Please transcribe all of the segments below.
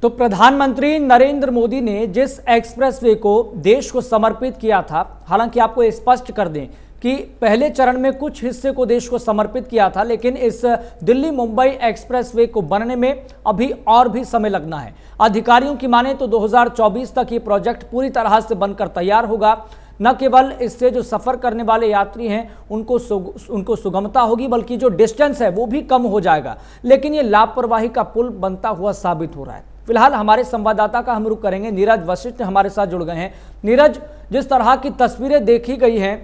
तो प्रधानमंत्री नरेंद्र मोदी ने जिस एक्सप्रेसवे को देश को समर्पित किया था, हालांकि आपको स्पष्ट कर दें कि पहले चरण में कुछ हिस्से को देश को समर्पित किया था, लेकिन इस दिल्ली मुंबई एक्सप्रेसवे को बनने में अभी और भी समय लगना है। अधिकारियों की माने तो 2024 तक ये प्रोजेक्ट पूरी तरह से बनकर तैयार होगा। न केवल इससे जो सफर करने वाले यात्री हैं उनको सुगमता होगी, बल्कि जो डिस्टेंस है वो भी कम हो जाएगा। लेकिन ये लापरवाही का पुल बनता हुआ साबित हो रहा है। फिलहाल हमारे संवाददाता का हम रुख करेंगे, नीरज वशिष्ठ हमारे साथ जुड़ गए हैं। नीरज, जिस तरह की तस्वीरें देखी गई हैं,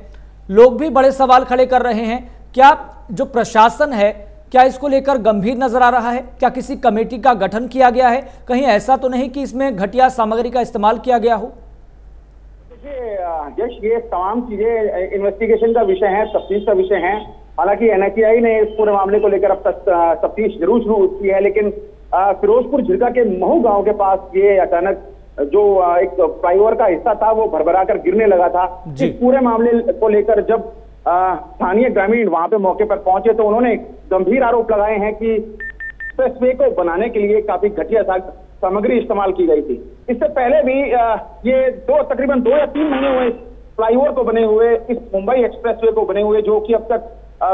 लोग भी बड़े सवाल खड़े कर रहे हैं। क्या जो प्रशासन है, क्या इसको लेकर गंभीर नजर आ रहा है? क्या किसी कमेटी का गठन किया गया है? कहीं ऐसा तो नहीं कि इसमें घटिया सामग्री का इस्तेमाल किया गया हो? यश, ये तमाम चीजें इन्वेस्टिगेशन का विषय है, तफ्तीश का विषय है। हालांकि एनएचएआई ने इस पूरे मामले को लेकर अब तक तफ्तीश जरूर शुरू की है, लेकिन फिरोजपुर झिरका के महू गांव के पास ये अचानक जो एक फ्लाईओवर का हिस्सा था वो भरभरा कर गिरने लगा था। इस पूरे मामले को लेकर जब स्थानीय ग्रामीण वहां पे मौके पर पहुंचे तो उन्होंने गंभीर आरोप लगाए हैं कि एक्सप्रेसवे को बनाने के लिए काफी घटिया सामग्री इस्तेमाल की गई थी। इससे पहले भी ये तकरीबन 2 या 3 महीने हुए फ्लाईओवर को बने हुए, इस मुंबई एक्सप्रेसवे को बने हुए, जो कि अब तक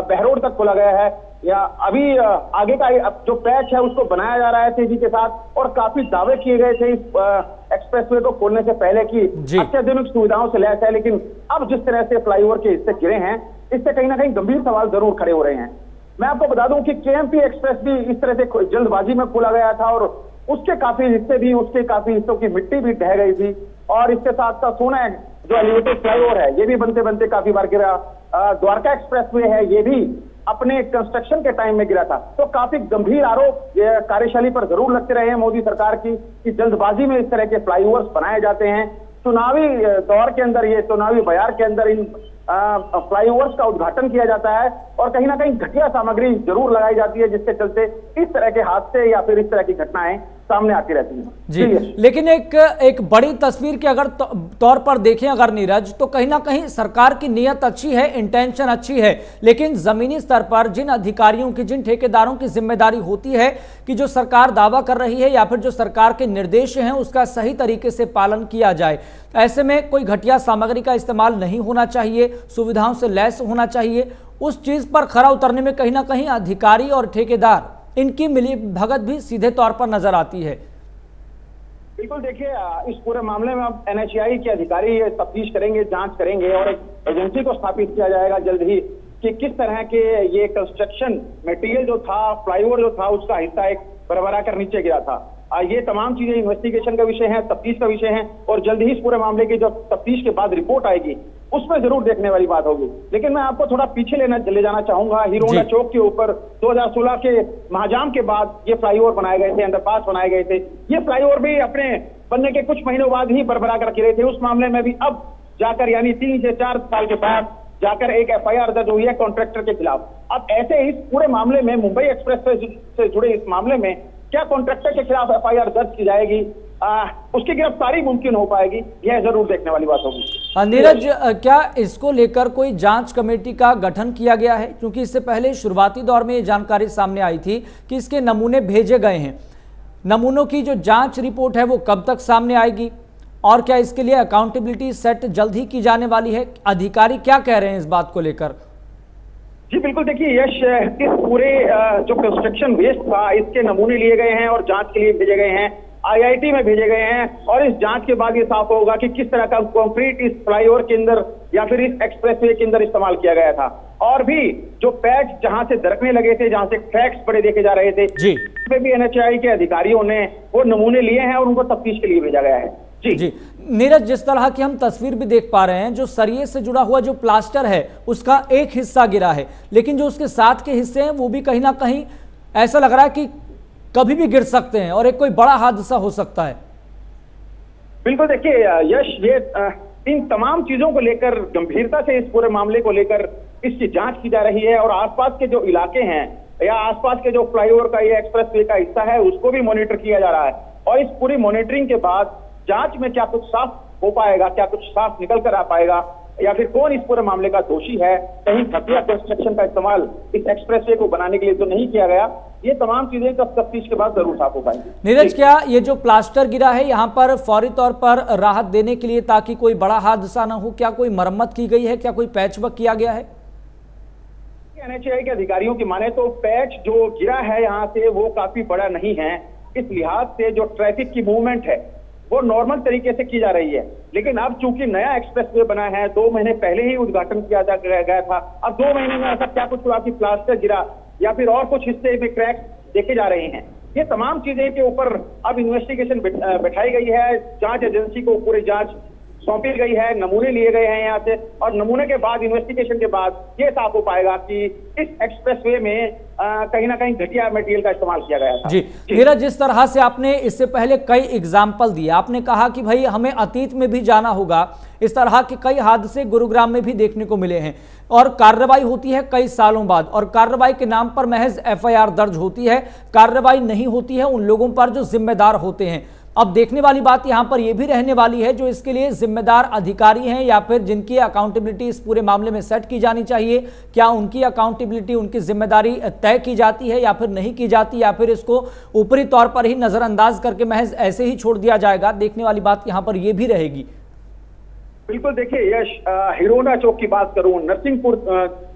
बहरोड तक खोला गया है। या अभी आगे का जो पैच है उसको बनाया जा रहा है तेजी के साथ, और काफी दावे किए गए थे इस एक्सप्रेसवे को खोलने से पहले की अत्याधुनिक सुविधाओं से लैस है। लेकिन अब जिस तरह से फ्लाईओवर के हिस्से गिरे हैं, इससे कहीं ना कहीं गंभीर सवाल जरूर खड़े हो रहे हैं। मैं आपको बता दूं कि केएमपी एक्सप्रेस भी इस तरह से जल्दबाजी में खोला गया था, और उसके काफी हिस्सों की मिट्टी भी ढह गई थी। और इसके साथ साथ सोना जो एलिवेटेड फ्लाईओवर है, ये भी बनते बनते काफी बार गिरा। द्वारका एक्सप्रेसवे है, ये भी अपने कंस्ट्रक्शन के टाइम में गिरा था। तो काफी गंभीर आरोप कार्यशैली पर जरूर लगते रहे हैं मोदी सरकार की कि जल्दबाजी में इस तरह के फ्लाईओवर्स बनाए जाते हैं। चुनावी दौर के अंदर, ये चुनावी बयार के अंदर इन फ्लाईओवर्स का उद्घाटन किया जाता है, और कहीं ना कहीं घटिया सामग्री जरूर लगाई जाती है, जिसके चलते इस तरह के हादसे या फिर इस तरह की घटनाएं सामने आती रहती हैं। जी, लेकिन एक बड़ी तस्वीर के अगर तौर पर देखें अगर नीरज, तो कहीं ना कहीं सरकार की नीयत अच्छी है, इंटेंशन अच्छी है, लेकिन जमीनी स्तर पर जिन अधिकारियों की, जिन ठेकेदारों की जिम्मेदारी होती है कि जो सरकार दावा कर रही है या फिर जो सरकार के निर्देश हैं उसका सही तरीके से पालन किया जाए, ऐसे में कोई घटिया सामग्री का इस्तेमाल नहीं होना चाहिए, सुविधाओं से लैस होना चाहिए। उस चीज पर खरा उतरने में कहीं ना कहीं अधिकारी और ठेकेदार, इनकी मिली भगत भी सीधे तौर पर नजर आती है। बिल्कुल, देखिए, इस पूरे मामले में अब एनएचएआई के अधिकारी तफ्तीश करेंगे, जांच करेंगे, और एक एजेंसी को स्थापित किया जाएगा जल्द ही कि किस तरह के ये कंस्ट्रक्शन मटेरियल जो था, फ्लाईओवर जो था, उसका हिस्सा एक भरभरा कर नीचे गिरा था। ये तमाम चीजें इन्वेस्टिगेशन का विषय है, तफ्तीश का विषय है, और जल्द ही इस पूरे मामले की जब तफ्तीश के बाद रिपोर्ट आएगी उसमें जरूर देखने वाली बात होगी। लेकिन मैं आपको थोड़ा पीछे ले जाना चाहूंगा। हीरो होंडा चौक के ऊपर 2016 के महाजाम के बाद ये फ्लाईओवर बनाए गए थे, अंडरपास बनाए गए थे। ये फ्लाईओवर भी अपने बनने के कुछ महीनों बाद ही भरभरा कर गिरे थे। उस मामले में भी अब जाकर, यानी 3 से 4 साल के बाद जाकर एक एफआईआर दर्ज हुई है कॉन्ट्रैक्टर के खिलाफ। अब ऐसे इस पूरे मामले में, मुंबई एक्सप्रेस से जुड़े इस मामले में क्या कॉन्ट्रैक्टर के खिलाफ एफआईआर दर्ज की जाएगी, उसकी गिरफ्तारी मुमकिन हो पाएगी, यह जरूर देखने वाली बात होगी। नीरज, क्या इसको लेकर कोई जांच कमेटी का गठन किया गया है? क्योंकि इससे पहले शुरुआती दौर में ये जानकारी सामने आई थी कि इसके नमूने भेजे गए हैं। नमूनों की जो जांच रिपोर्ट है वो कब तक सामने आएगी, और क्या इसके लिए अकाउंटेबिलिटी सेट जल्द ही की जाने वाली है? अधिकारी क्या कह रहे हैं इस बात को लेकर? जी बिल्कुल, देखिए यश, इस पूरे जो कंस्ट्रक्शन वेस्ट था, इसके नमूने लिए गए हैं और जांच के लिए भेजे गए हैं, आईआईटी में भेजे गए हैं, और इस जांच के बाद ये साफ होगा कि किस तरह का कंक्रीट इस फ्लाईओवर के अंदर या फिर इस एक्सप्रेसवे के अंदर इस्तेमाल किया गया था। और भी जो पैच जहां से दरकने लगे थे, जहां से क्रैक्स बड़े देखे जा रहे थे, इसमें भी एनएचएआई के अधिकारियों ने वो नमूने लिए हैं और उनको तफ्तीश के लिए भेजा गया है। जी नीरज, जिस तरह की हम तस्वीर भी देख पा रहे हैं, जो सरिये से जुड़ा हुआ जो प्लास्टर है उसका एक हिस्सा गिरा है, लेकिन जो उसके साथ के हिस्से हैं वो भी कहीं ना कहीं ऐसा लग रहा है कि कभी भी गिर सकते हैं और एक कोई बड़ा हादसा हो सकता है। बिल्कुल, देखिए यश, ये इन तमाम चीजों को लेकर गंभीरता से इस पूरे मामले को लेकर इसकी जांच की जा रही है, और आसपास के जो इलाके हैं या आसपास के जो फ्लाईओवर का, ये एक्सप्रेसवे का हिस्सा है, उसको भी मॉनिटर किया जा रहा है। और इस पूरी मॉनिटरिंग के बाद जांच में क्या कुछ साफ हो पाएगा, क्या कुछ साफ निकल कर आ पाएगा, या फिर कौन इस पूरे मामले का दोषी है, कहीं घटिया कंस्ट्रक्शन का इस्तेमाल इस एक्सप्रेसवे को बनाने के लिए तो नहीं किया गया, ये तमाम चीजें तफ्तीश के बाद जरूर साफ हो पाएंगी। नीरज, क्या ये जो प्लास्टर गिरा है यहाँ पर फौरी तौर पर राहत देने के लिए ताकि कोई बड़ा हादसा ना हो, क्या कोई मरम्मत की गई है, क्या कोई पैचवर्क किया गया है? एनएचएआई के अधिकारियों की माने तो पैच जो गिरा है यहाँ से वो काफी बड़ा नहीं है। इस लिहाज से जो ट्रैफिक की मूवमेंट है वो नॉर्मल तरीके से की जा रही है। लेकिन अब चूंकि नया एक्सप्रेसवे बना है, 2 महीने पहले ही उद्घाटन किया गया था, अब 2 महीने में ऐसा क्या कुछ हुआ कि प्लास्टर गिरा या फिर और कुछ हिस्से में क्रैक देखे जा रहे हैं। ये तमाम चीजें के ऊपर अब इन्वेस्टिगेशन बैठाई गई है। जांच एजेंसी को पूरी जांच सौंपी गई है, नमूने लिए गए हैं यहाँ से, और नमूने के बाद इन्वेस्टिगेशन के बाद ये साफ हो पाएगा कि इस एक्सप्रेसवे में कहीं ना कहीं घटिया मटेरियल का इस्तेमाल किया गया था। जी नीरज, जिस तरह से आपने इससे पहले कई एग्जाम्पल दिए, आपने कहा कि भाई हमें अतीत में भी जाना होगा, इस तरह के कई हादसे गुरुग्राम में भी देखने को मिले हैं और कार्रवाई होती है कई सालों बाद, और कार्रवाई के नाम पर महज एफआईआर दर्ज होती है, कार्रवाई नहीं होती है उन लोगों पर जो जिम्मेदार होते हैं। अब देखने वाली बात यहां पर यह भी रहने वाली है जो इसके लिए जिम्मेदार अधिकारी हैं या फिर जिनकी अकाउंटेबिलिटी इस पूरे मामले में सेट की जानी चाहिए, क्या उनकी अकाउंटेबिलिटी, उनकी जिम्मेदारी तय की जाती है या फिर नहीं की जाती, या फिर इसको ऊपरी तौर पर ही नजरअंदाज करके महज ऐसे ही छोड़ दिया जाएगा? देखने वाली बात यहां पर यह भी रहेगी। बिल्कुल, देखिए यश, हिरोना चौक की बात करूं, नरसिंहपुर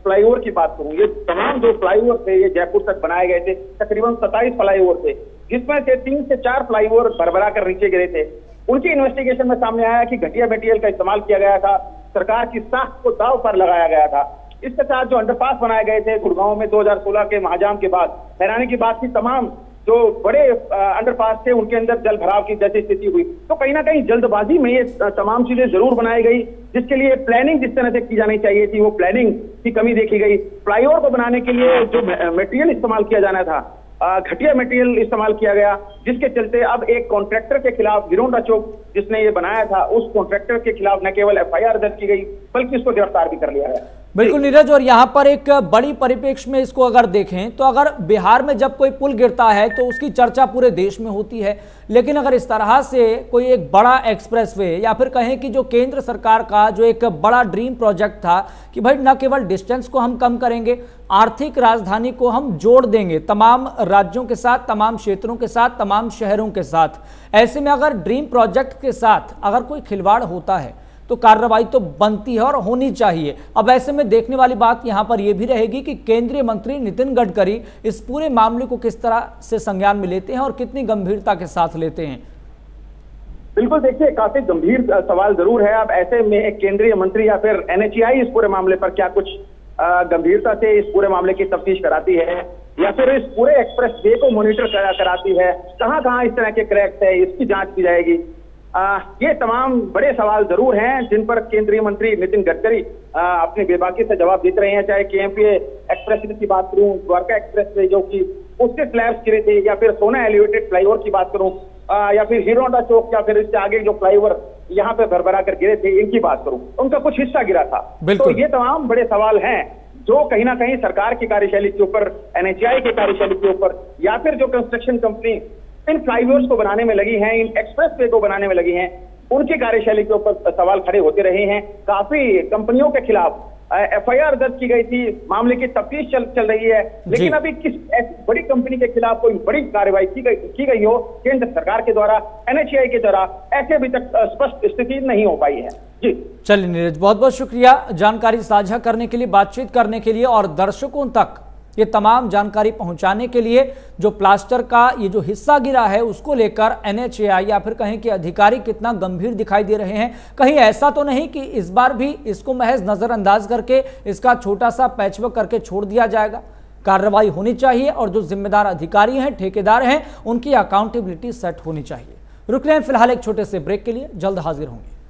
फ्लाईओवर की बात करूं, ये तमाम जो फ्लाईओवर थे ये जयपुर तक बनाए गए थे। तकरीबन 27 फ्लाईओवर थे, जिसमें से 3 से 4 फ्लाईओवर भरभरा कर नीचे गिरे थे। उनकी इन्वेस्टिगेशन में सामने आया कि घटिया मटेरियल का इस्तेमाल किया गया था, सरकार की साख को दाव पर लगाया गया था। इसके साथ जो अंडरपास बनाए गए थे गुड़गांव में 2016 के महाजाम के बाद, हैरानी की बात की तमाम जो बड़े अंडरपास थे उनके अंदर जल भराव की जैसी स्थिति हुई। तो कहीं ना कहीं जल्दबाजी में ये तमाम चीजें जरूर बनाई गई, जिसके लिए प्लानिंग जिस तरह से की जानी चाहिए थी वो प्लानिंग की कमी देखी गई। फ्लाईओवर को बनाने के लिए जो मटेरियल इस्तेमाल किया जाना था, घटिया मटेरियल इस्तेमाल किया गया, जिसके चलते अब एक कॉन्ट्रैक्टर के खिलाफ, गिरोंडा चौक जिसने ये बनाया था, उस कॉन्ट्रैक्टर के खिलाफ न केवल एफआईआर दर्ज की गई बल्कि उसको गिरफ्तार भी कर लिया गया। बिल्कुल नीरज, और यहाँ पर एक बड़ी परिप्रेक्ष्य में इसको अगर देखें तो अगर बिहार में जब कोई पुल गिरता है तो उसकी चर्चा पूरे देश में होती है, लेकिन अगर इस तरह से कोई एक बड़ा एक्सप्रेसवे या फिर कहें कि जो केंद्र सरकार का जो एक बड़ा ड्रीम प्रोजेक्ट था कि भाई न केवल डिस्टेंस को हम कम करेंगे, आर्थिक राजधानी को हम जोड़ देंगे तमाम राज्यों के साथ, तमाम क्षेत्रों के साथ, तमाम शहरों के साथ, ऐसे में अगर ड्रीम प्रोजेक्ट के साथ अगर कोई खिलवाड़ होता है तो कार्रवाई तो बनती है और होनी चाहिए। अब ऐसे में देखने वाली बात यहां पर यह भी रहेगी कि केंद्रीय मंत्री नितिन गडकरी इस पूरे मामले को किस तरह से संज्ञान में लेते हैं और कितनी गंभीरता के साथ लेते हैं। बिल्कुल, देखिए काफी गंभीर सवाल जरूर है। अब ऐसे में एक केंद्रीय मंत्री या फिर एनएचएआई इस पूरे मामले पर क्या कुछ गंभीरता से इस पूरे मामले की तफ्तीश कराती है या फिर इस पूरे एक्सप्रेस वे को मॉनिटर कराती है, कहां इस तरह के क्रैक्स है, इसकी जांच की जाएगी। ये तमाम बड़े सवाल जरूर हैं जिन पर केंद्रीय मंत्री नितिन गडकरी अपनी बेबाकी से जवाब देते रहे हैं। चाहे केएमपी एक्सप्रेस की बात करूं, द्वारका एक्सप्रेस जो कि उसके स्लैब्स गिरे थे, या फिर सोना एलिवेटेड फ्लाईओवर की बात करूं, या फिर हिरोंडा चौक या फिर इससे आगे जो फ्लाईओवर यहाँ पे भरभरा कर गिरे थे इनकी बात करूं, उनका कुछ हिस्सा गिरा था। तो ये तमाम बड़े सवाल हैं जो कहीं ना कहीं सरकार की कार्यशैली के ऊपर, एनएचएआई की कार्यशैली के ऊपर, या फिर जो कंस्ट्रक्शन कंपनी इन फ्लाईओवर्स को बनाने में लगी हैं, इन एक्सप्रेसवे को बनाने में लगी हैं, उनकी कार्यशैली के ऊपर सवाल खड़े होते रहे हैं। काफी कंपनियों के खिलाफ एफआईआर दर्ज की गई थी, मामले की तफ्तीश चल रही है, लेकिन अभी किस ऐसी बड़ी कंपनी के खिलाफ कोई बड़ी कार्रवाई की गई हो केंद्र सरकार के द्वारा, एनएचएआई के द्वारा, ऐसे अभी तक स्पष्ट स्थिति नहीं हो पाई है। जी चलिए नीरज, बहुत बहुत शुक्रिया जानकारी साझा करने के लिए, बातचीत करने के लिए और दर्शकों तक ये तमाम जानकारी पहुंचाने के लिए। जो प्लास्टर का ये जो हिस्सा गिरा है उसको लेकर एनएचएआई या फिर कहें कि अधिकारी कितना गंभीर दिखाई दे रहे हैं। कहीं ऐसा तो नहीं कि इस बार भी इसको महज नजरअंदाज करके इसका छोटा सा पैचवर्क करके छोड़ दिया जाएगा? कार्रवाई होनी चाहिए और जो जिम्मेदार अधिकारी हैं, ठेकेदार हैं, उनकी अकाउंटेबिलिटी सेट होनी चाहिए। रुक रहे हैं फिलहाल एक छोटे से ब्रेक के लिए, जल्द हाजिर होंगे।